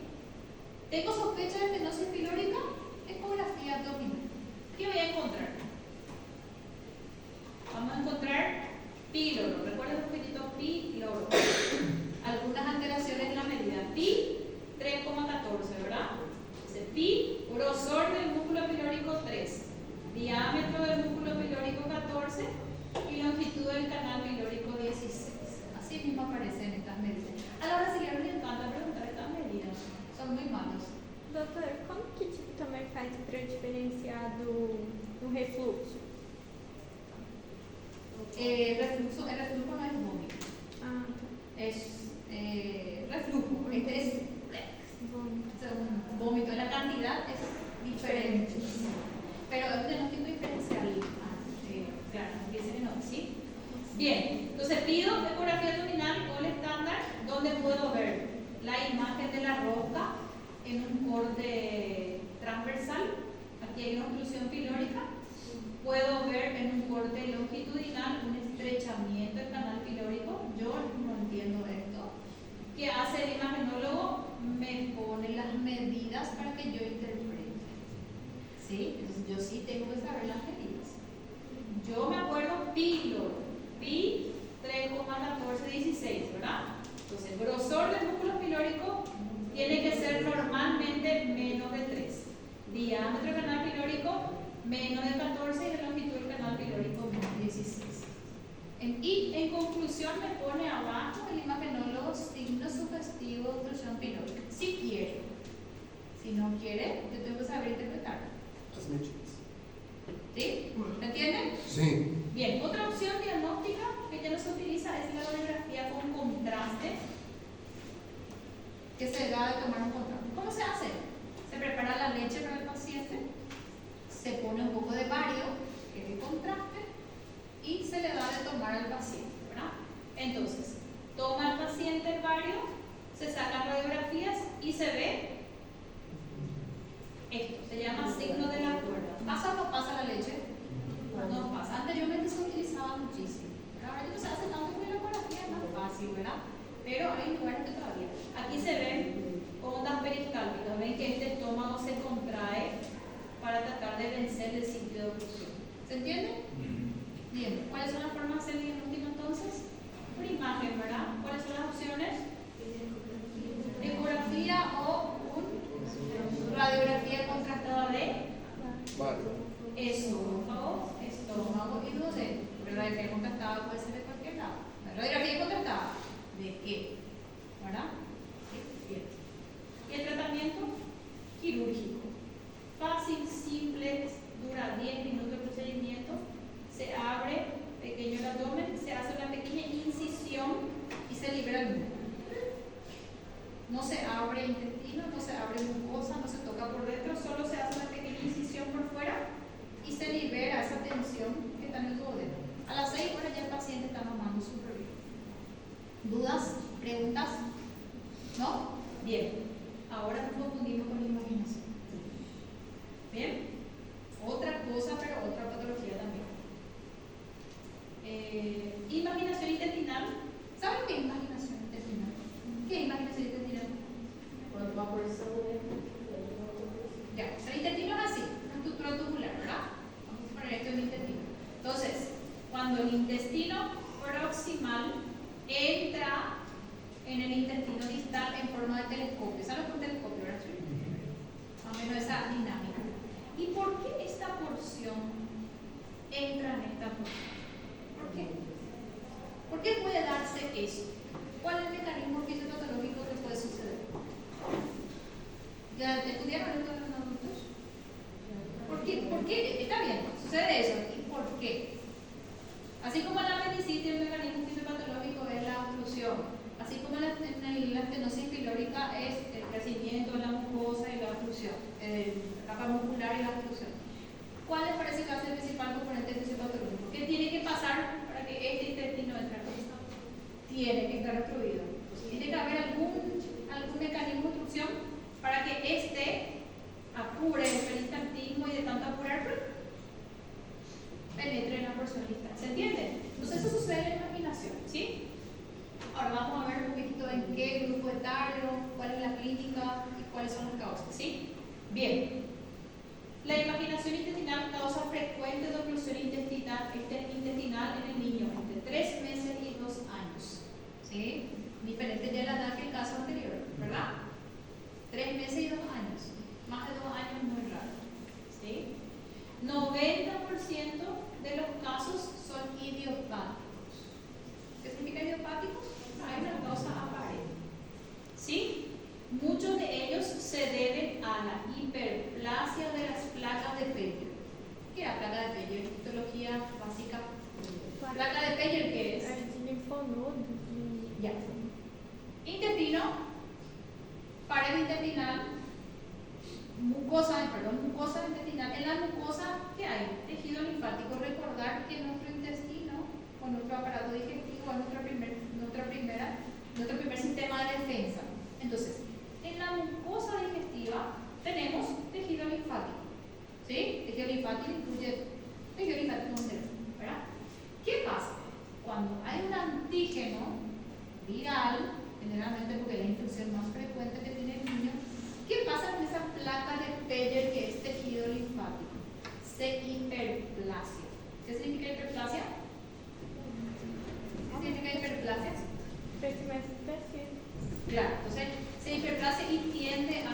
Tengo sospecha de estenosis pilórica, ecografía abdominal. ¿Qué voy a encontrar? Vamos a encontrar píloro. Recuerden un poquitito píloro. Algunas alteraciones en la medida. Pi 3,14, ¿verdad? Dice pi, grosor del músculo pilórico 3, diámetro del músculo pilórico 14 y longitud del canal pilórico 16. Así mismo aparecen estas medidas. A la brasileña le encanta preguntar estas medidas. Son muy malos. Doutor, como que tipo também faz para diferenciar do refluxo? El reflujo no es vómito, Ah, tá. es reflujo. Este es Vômito. un vómito, la cantidad es diferente, pero es un diagnóstico diferencial. Claro, empiecen en otro, ¿sí? Bien, entonces pido ecografía abdominal con el estándar, donde puedo ver la imagen de la rosca en un corte transversal. Aquí hay una oclusión pilórica. Puedo ver en un corte longitudinal un estrechamiento del canal pilórico. Yo no entiendo esto. ¿Qué hace el imagenólogo? Me pone las medidas para que yo interprete. ¿Sí? Entonces yo sí tengo que saber las medidas. Yo me acuerdo píloro, pi 3,1416, ¿verdad? Entonces, grosor del músculo pilórico tiene que ser normalmente menos de 3. Diámetro del canal pilórico menos de 14 y la longitud del canal pilórico menos de 16. Y en conclusión me pone abajo el imagenólogo signo sugestivo de obstrucción pilórica. Si quiere. Si no quiere, yo tengo que saber interpretar. As medidas. ¿Sí? ¿Me entienden? Sim. Bien, otra opción diagnóstica que ya no se utiliza es la radiografía con contraste, que se da de tomar un contraste. ¿Cómo se hace? Se prepara la leche para el paciente, se pone un poco de bario, que es el contraste, y se le da de tomar al paciente, ¿verdad? Entonces, toma el paciente el bario, se sacan radiografías y se ve esto, se llama signo de la cuerda. ¿Pasa o no pasa la leche? No pasa. Anteriormente se utilizaba muchísimo, pero ahora ya no se hace tanto porque la ecografía es más fácil, ¿verdad? Pero hay lugares que todavía. Aquí se ven ondas peristálticas, ven que este estómago se contrae para tratar de vencer el sitio de obstrucción. ¿Se entiende? Bien, ¿cuáles son las formas de hacer el diagnóstico entonces? Por imagen, ¿verdad? ¿Cuáles son las opciones? Ecografía o radiografía contrastada de esófago, estómago y duodeno. La radiografía contrastada puede ser de cualquier lado. La radiografía contrastada, ¿de qué? ¿Verdad? Sí, bien. ¿Y el tratamiento? Quirúrgico. No se abre intestino, no se abre mucosa, no se toca por dentro, solo se hace una pequeña incisión por fuera y se libera esa tensión que está en el duodeno. A las 6 horas ya el paciente está mamando súper bien. ¿Dudas? ¿Preguntas? ¿No? Bien. Ahora nos confundimos con la imaginación. ¿Bien? Otra cosa, pero otra patología también. Imaginación intestinal. ¿Saben qué es imaginación intestinal? ¿Qué es imaginación intestinal? Cuando va por el cerebro, Ya, el intestino es así, una estructura tubular, ¿verdad? Vamos a poner esto en el intestino. Entonces, cuando el intestino proximal entra en el intestino distal en forma de telescopio, ¿sabes por telescopio, verdad? Más o menos esa dinámica. ¿Y por qué esta porción entra en esta porción? ¿Por qué? ¿Por qué puede darse eso? ¿Cuál es el mecanismo fisiopatológico que puede suceder? ¿Ya estudiaron esto los adultos? ¿Por qué? ¿Por qué? Está bien, sucede eso. ¿Y por qué? Así como en la apendicitis el mecanismo fisiopatológico es la obstrucción, así como en la estenosis pilórica es el crecimiento de la mucosa y la obstrucción, la capa muscular y la obstrucción. ¿Cuál les parece que va a ser el principal componente fisiopatológico? ¿Qué tiene que pasar para que este intestino entre? Tiene que estar obstruido. Tiene que haber algún mecanismo de obstrucción para que este apure el peristaltismo y de tanto apurar penetre en la porción distal. ¿Se entiende? Entonces eso sucede en la imaginación, ¿sí? Ahora vamos a ver un poquito en qué grupo etario, cuál es la clínica y cuáles son las causas, ¿sí? Bien. La imaginación intestinal causa frecuente de oclusión intestinal en el niño entre 3 meses y 2 años. ¿Sí? Diferente ya la edad que el caso anterior, ¿verdad? 3 meses y 2 años. Más de 2 años es muy raro. ¿Sí? 90% de los casos son idiopáticos. ¿Qué significa idiopáticos? Hay una causa aparente. ¿Sí? Muchos de ellos se deben a la hiperplasia de las placas de Peyer. ¿Qué es la placa de Peyer? Histología básica. ¿Placa de Peyer qué es? Linfonodos. Ya. Intestino, pared intestinal, mucosa intestinal. En la mucosa, ¿qué hay? Tejido linfático. Recordar que nuestro intestino, o nuestro aparato digestivo, es nuestro primer sistema de defensa. Entonces, en la mucosa digestiva tenemos tejido linfático. ¿Sí? Tejido linfático incluye tejido linfático entero, ¿verdad? ¿Qué pasa? Cuando hay un antígeno viral, generalmente porque es la infección más frecuente que tiene el niño, ¿qué pasa con esa placa de Peyer que es tejido linfático? Se hiperplasia. ¿Qué significa hiperplasia? ¿Qué significa hiperplasia? Claro, entonces se hiperplasia y tiende a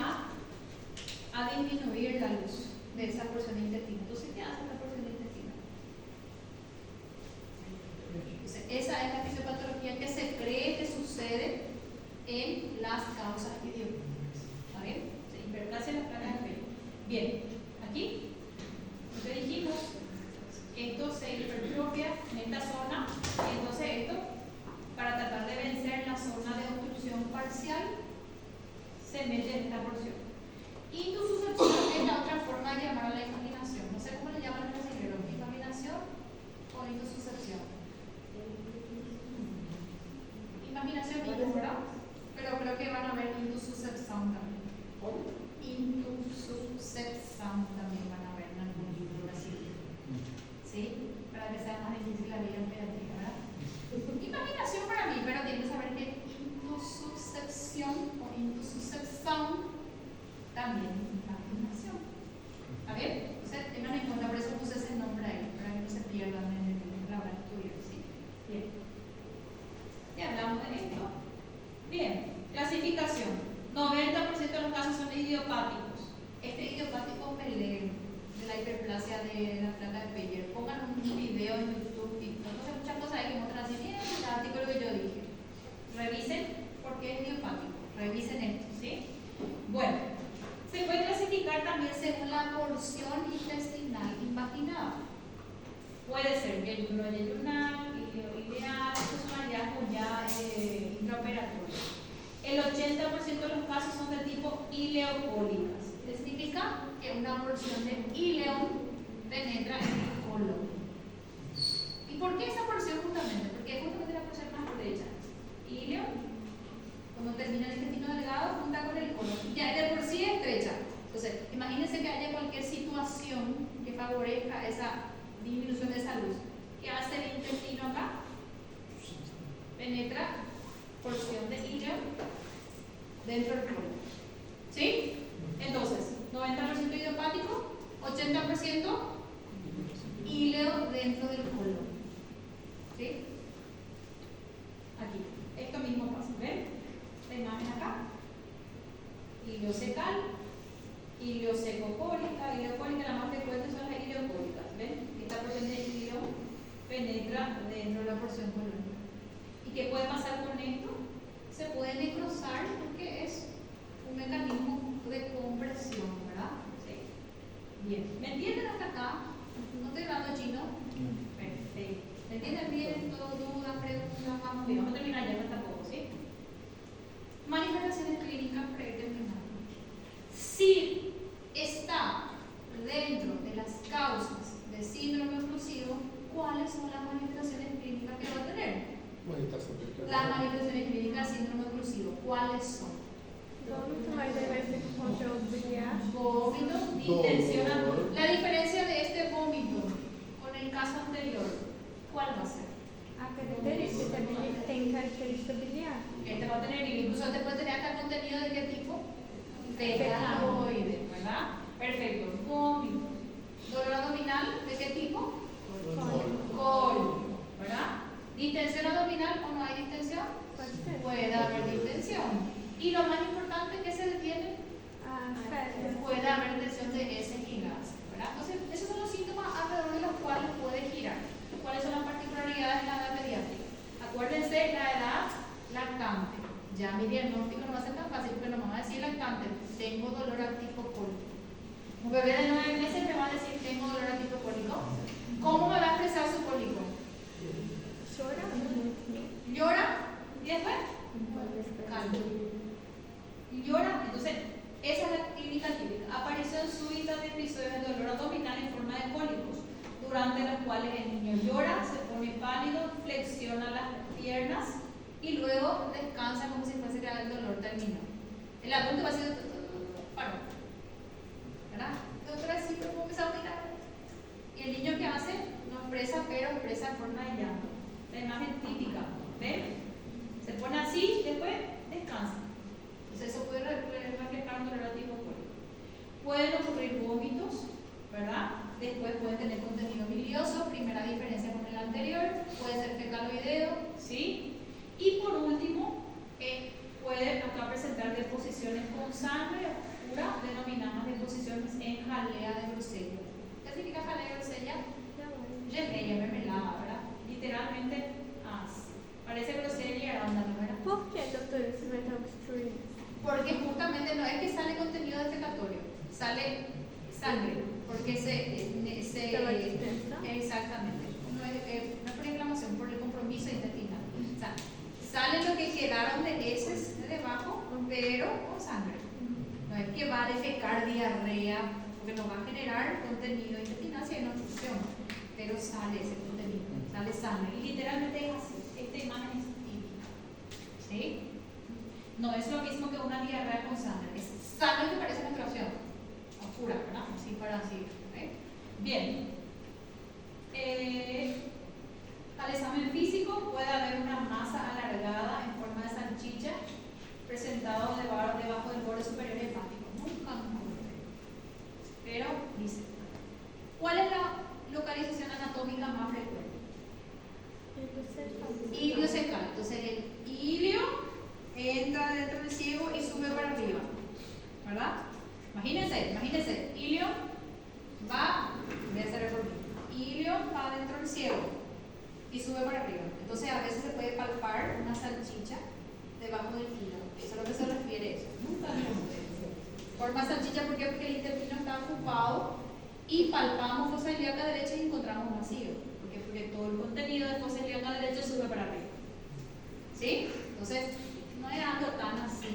disminuir la luz de esa porción de intestino. Entonces, ¿qué hace la porción de intestino? Entonces, esa es la fisiopatología que se cree que sucede en las causas idiopáticas. ¿Está bien? Se hiperplasia en las placas de Peyer. Bien, aquí, lo que dijimos, esto se hipertrofia en esta zona, y entonces esto, para tratar de vencer la zona de obstrucción parcial, se mete en esta porción. Intususcepción es la otra forma de llamar a la imaginación. No sé cómo le llaman los brasileños, imaginación o intususcepción. Imaginación mismo, ¿verdad? Pero creo que van a ver intususcepción también. Intususcepción también van a ver en algún libro brasileño. ¿Sí? Para que sea más difícil la vida en pediatría, ¿verdad? Imaginación para mí, pero tienes que saber que intususcepción o intususcepción también es imaginación. ¿Está bien? Entonces, tengan en cuenta, por eso puse ese nombre ahí, para que no se pierdan en la hora de estudiar, ¿sí? Bien. Ya hablamos de esto. Bien. Clasificación. 90% de los casos son idiopáticos. Este idiopático peleo de la hiperplasia de la placa de Peyer. Pongan un video en YouTube, TikTok, muchas cosas ahí que muestran así, bien, el lo que yo dije. Revisen por qué es idiopático. Revisen esto, ¿sí? Bueno, se puede clasificar también según la porción intestinal imaginada. Puede ser yeyunal, ileoileal, estos son hallazgos ya intraoperatorios. El 80% de los casos son de tipo ileocólicas. ¿Qué significa? Que una porción de ileón penetra en el colon. ¿Y por qué esa porción justamente? Porque es justamente la porción más estrecha. Ileón, cuando termina el intestino delgado, junta con el colon. Ya de por sí es estrecha. Entonces, imagínense que haya cualquier situación que favorezca esa disminución de esa luz. ¿Qué hace el intestino acá? Penetra porción de ileón dentro del colon. ¿Sí? Entonces, 90% idiopático, 80% ileo dentro del colon. ¿Sí? Aquí. Esto mismo pasa. ¿Ven? La imagen acá. Ileocecal, ileocecocólica, ileocólica, la más frecuente son las ileocólicas. ¿Ven? Esta porción de ileo penetra dentro de la porción colónica. ¿Y qué puede pasar con esto? Se puede necrosar porque es un mecanismo de compresión, ¿verdad? Sí. Bien. ¿Me entienden hasta acá? ¿No estoy hablando chino? Perfecto. ¿Me entienden bien? ¿Todo dudas, preguntas? Vamos bien. Vamos a terminar ya, no tampoco, ¿sí? Manifestaciones clínicas predeterminadas. Si está dentro de las causas del síndrome oclusivo, ¿cuáles son las manifestaciones clínicas que va a tener? Las manifestaciones clínicas del síndrome oclusivo, ¿cuáles son? Vômito, mas aí vai ser com conteúdo biliar. Vómito, distensión. La diferencia de este vómito con el caso anterior, ¿cuál va a ser? A característica tem característica biliar. Este va a tener, incluso este puede tener hasta contenido de qué tipo? Fetaloide, ¿verdad? Perfecto. Vómito. Dolor abdominal, ¿de qué tipo? Cólico, ¿verdad? ¿Distensión abdominal o no hay distensión? Puede haber distensión. Y lo más importante que se detiene, puede haber tensión de heces y gases, ¿verdad? Entonces, esos son los síntomas alrededor de los cuales puede girar. ¿Cuáles son las particularidades de la edad pediátrica? Acuérdense, la edad lactante. Ya mi diagnóstico no va a ser tan fácil, pero no me va a decir lactante, tengo dolor a tipo cólico. Un bebé de 9 meses me va a decir, tengo dolor a tipo cólico. ¿Cómo me va a expresar su cólico? Llora y después calma. Llora, entonces esa es la clínica típica. Aparición súbita de episodios de dolor abdominal en forma de cólicos, durante los cuales el niño llora, se pone pálido, flexiona las piernas y luego descansa como si fuese que el dolor terminó. El adulto va a ser paró, ¿verdad? Doctora, sí, pero ¿cómo empezó a mirar? Y el niño, ¿qué hace? No expresa, pero expresa en forma de llanto. La imagen típica, ¿ven? Se pone así, después descansa. Entonces eso puede reflejar un dolor a tipo cólico. Pueden ocurrir vómitos, ¿verdad? Después pueden tener contenido bilioso, primera diferencia con el anterior, puede ser fecaloideo, ¿sí? Y por último, puede acá presentar deposiciones con sangre oscura, denominadas deposiciones en jalea de Bruselas. ¿Qué significa jalea de Bruselas? Geléia, mermelada, ¿verdad? Literalmente así. Parece grosella y arándano, ¿verdad? Por que, doutora, isso vai estar obstruído? Porque justamente no es que sale contenido defecatorio, sale sangre, porque Pela distensión. exactamente, no es por inflamación, por el compromiso intestinal. O sea, sale lo que quedaron de heces de debajo, pero con sangre. No es que va a defecar diarrea, porque no va a generar contenido intestinal si hay una obstrucción, pero sale ese contenido, sale sangre. Y literalmente es así, esta imagen es típica. ¿Sí? No es lo mismo que una diarrea con sangre, es sangre que parece menstruación, oscura, ¿verdad? Así para así. ¿Okay? Bien. Al examen físico puede haber una masa alargada en forma de salchicha presentado debajo del borde superior hepático. Nunca pero dice, ¿cuál es la localización anatómica más frecuente? Iliocecal. Entonces el ilio entra dentro del ciego y sube para arriba, ¿verdad? Imagínense, ilio va, voy a hacer por mí, ilio va dentro del ciego y sube para arriba. Entonces a veces se puede palpar una salchicha debajo del hilo. Eso es lo que se refiere a eso. Nunca forma salchicha, ¿por qué? Porque el intestino está ocupado y palpamos fosa ilíaca derecha y encontramos vacío. ¿Por qué? Porque todo el contenido de fosa ilíaca derecha sube para arriba. ¿Sí? Entonces, no es algo tan así.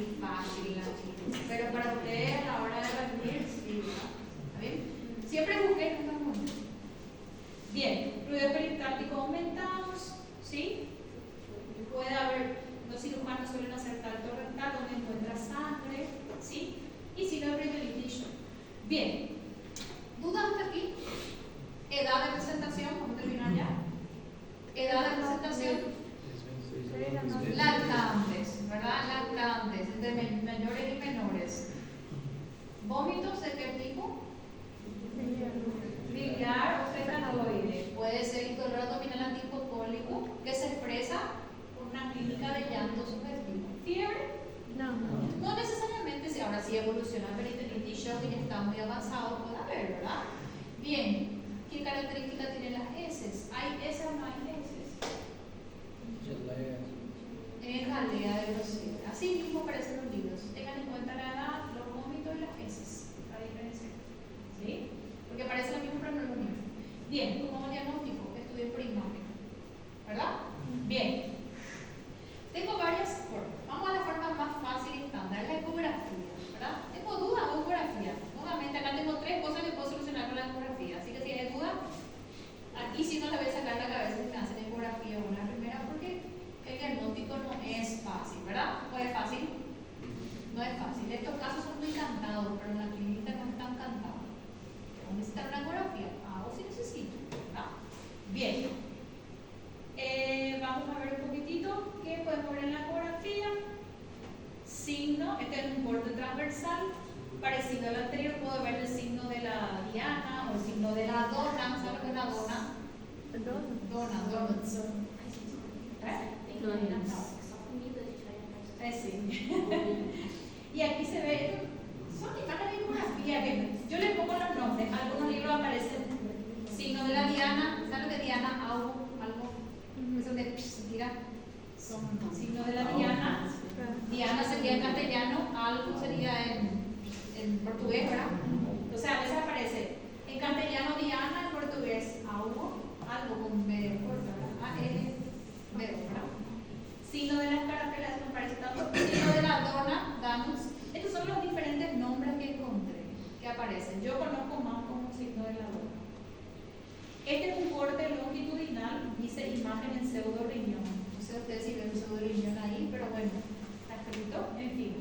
constantes entre mayores y menores. ¿Vómitos de qué tipo? Biliar o fecaloide. Puede ser incoloro abdominal antihipocólico que se expresa por una clínica de llanto subjetivo. ¿Fiebre? No. No necesariamente, si ahora sí evoluciona peritonitis shock y está muy avanzado, puede haber, ¿verdad? Bien, ¿qué características tienen las heces? ¿Hay heces o no hay heces? En jalea de grosera. Así mismo aparecen los libros. Tengan en cuenta la edad, los vómitos y las heces. La diferencia. ¿Sí? Porque aparece la misma cronología. Bien, como diagnóstico, estudio por imagen. ¿Verdad? Bien. Tengo varias formas. Vamos a la forma más fácil y estándar, la ecografía. ¿Verdad? ¿Tengo duda o ecografía? Nuevamente, acá tengo 3 cosas que puedo solucionar con la ecografía. Así que si hay duda, aquí sí no le voy a sacar la cabeza si me hacen ecografía o la primera, porque el diagnóstico no es fácil, ¿verdad? ¿O es fácil? No es fácil. Estos casos son muy cantados, pero en la clínica no están cantados. ¿Vamos a necesitar una ecografía? Hago si necesito, ¿verdad? Bien. Vamos a ver un poquitito qué podemos ver en la ecografía. Signo, este es un corte transversal. Parecido al anterior, puedo ver el signo de la diana o el signo de la dona. ¿Sabes lo que es la dona? Donuts. Sí. Y aquí se ve, son imágenes de ecografía que yo le pongo los nombres. En algunos libros aparecen signo de la diana. ¿Sabes lo que es diana? Algo. Eso de se tira. Son signos de la diana. Diana sería en castellano, algo sería en portugués, ¿verdad? Entonces a veces aparece en castellano diana, en portugués algo con B corta, ¿verdad? A-L, B, ¿verdad? Signo de las carapelas, me parece tanto. Signo de la dona, danus. Estos son los diferentes nombres que encontré, que aparecen. Yo conozco más como signo de la dona. Este es un corte longitudinal, dice imagen en pseudo riñón. No sé ustedes si ven un pseudo riñón ahí, pero bueno, está escrito, en fin.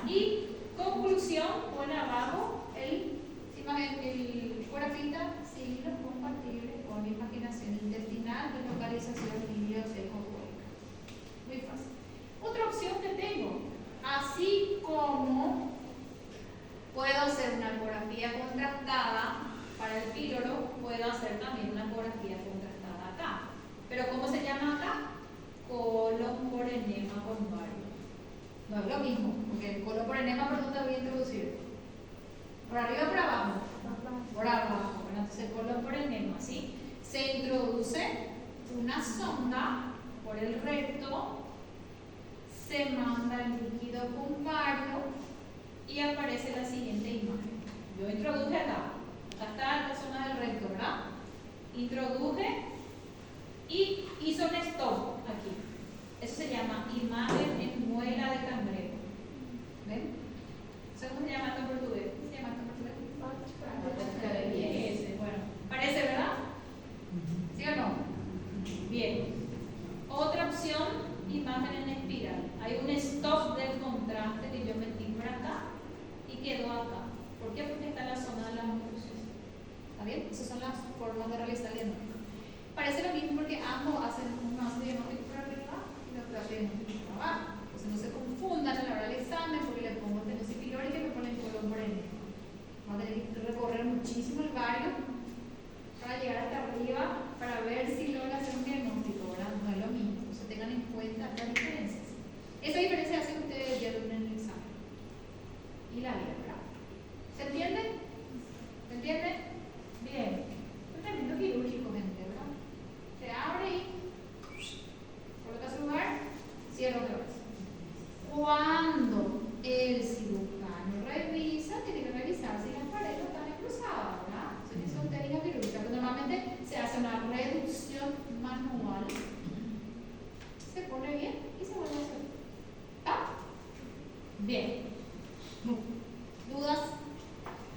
Y conclusión, pone abajo el ecografista, signos compatibles con imaginación intestinal de localización ileocecológica. Muy fácil. Otra opción que tengo, así como puedo hacer una ecografía contrastada para el píloro, puedo hacer también una ecografía contrastada acá. Pero ¿cómo se llama acá? Colon por enema convario. No es lo mismo, porque el colon por enema, ¿por dónde voy a introducir? ¿Por arriba o por abajo? Por abajo. Bueno, entonces colon por enema, ¿sí? Se introduce una sonda por el recto, se manda el líquido convario y aparece la siguiente imagen. Yo introduje acá. Acá está la zona del recto, ¿verdad? Introduje y hizo un stop aquí. Eso se llama imagen en muela de cangrejo. ¿Ven? ¿Cómo se llama esto en portugués? ¿Cómo se llama esto en portugués? Bien. Bueno, parece, ¿verdad? ¿Sí o no? Bien. Otra opción, imagen en espiral. Hay un stop del contraste que yo metí por acá y quedó acá. ¿Por qué? Porque está en la zona de las mucosas. ¿Está bien? Esas son las formas de realizar el diagnóstico. Parece lo mismo porque ambos hacen un más diagnóstico por arriba y otro diagnóstico por abajo. Entonces no se confundan a la hora del examen porque le pongo tenosis pilórica y me ponen colon por enema. Va a tener que recorrer muchísimo el vario para llegar hasta arriba para ver si logra hacer un diagnóstico, ¿verdad? No es lo mismo. Entonces tengan en cuenta las diferencias. Esa diferencia hace que ustedes lleven en el examen. Y la vida, ¿verdad? ¿Se entiende? ¿Se entiende? Bien. Un tratamiento quirúrgico, gente, ¿verdad? Se abre y coloca su lugar, cierra otra vez. Cuando el cirujano revisa, tiene que revisar si las paredes están cruzadas, ¿verdad? Entonces son técnicas quirúrgicas, pero normalmente se hace una reducción manual, se pone bien y se vuelve a hacer. ¿Está? Bien.